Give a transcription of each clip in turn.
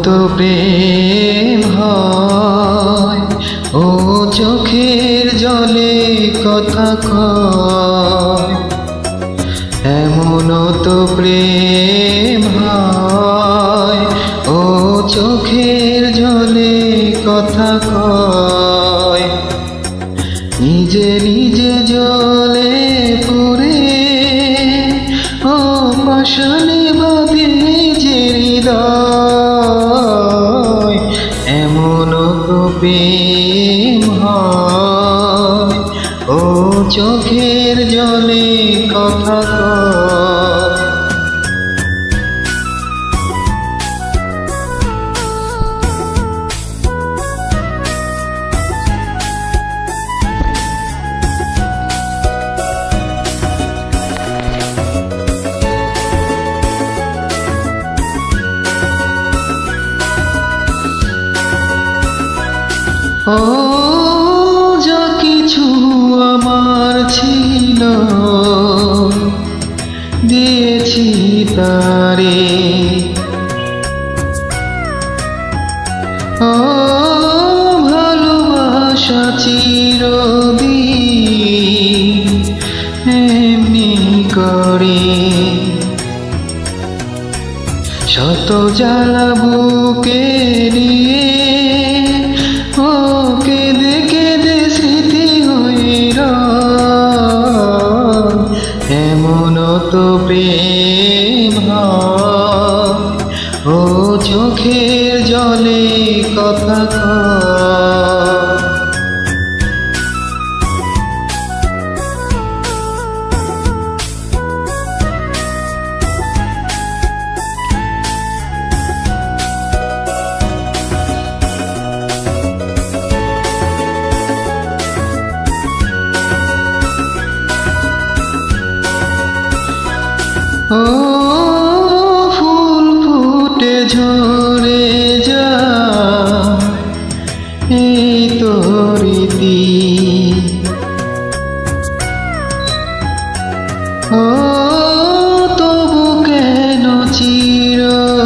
তো প্রেম হয়, ও চোখের জলে কথা কয়। এমনও তো প্রেম হয়, ও চোখের জলে কথা কয়। নিজে নিজে জলে পুরে, ও পাশানে বাঁধে যে হৃদয়। এমনও তো প্রেম হয়, ও চোখের জলে কথা কয়। ও যা কিছু আমার ছিল, দিয়েছি তারে। ও ভালোবাসা চিরদিন এমনি করে। শত জ্বালা বুকে নিয়ে, ও কেঁদে কেঁদে স্মৃতি হয়ে রয়। এমনও তো প্রেম হয়, ও চোখের জলে কথা কয়। ও ফুল ফুটে ঝরে যায়, এই তো রীতি। ও তবু কেন চিরদিন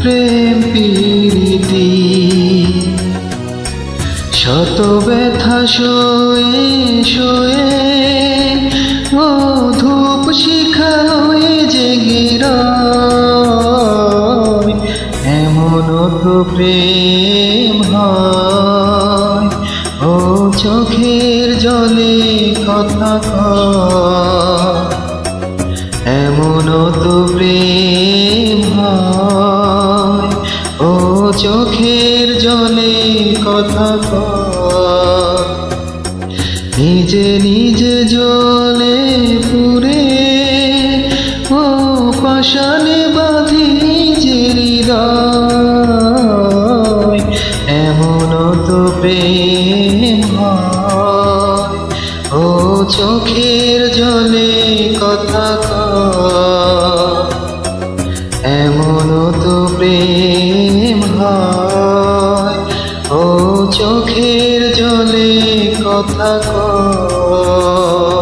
প্রেম প্রীতি। শত ব্যথা সয়ে সয়ে, ও ধূপ শিখা হয়ে জেগে রয়। এমনও তো প্রেম হয়, ও চোখের জলে কথা কয়। এমনও তো প্রেম হয়, ও চোখের জলে কথা কয়। নিজে নিজে জলে পুরে, ও পাশানে বাঁধি যে হৃদয়। এমনও তো প্রেম হয়, ও চোখের জলে কথা কয়। এমনও তো প্রেম হয়, ও চোখের জলে কথা কয়।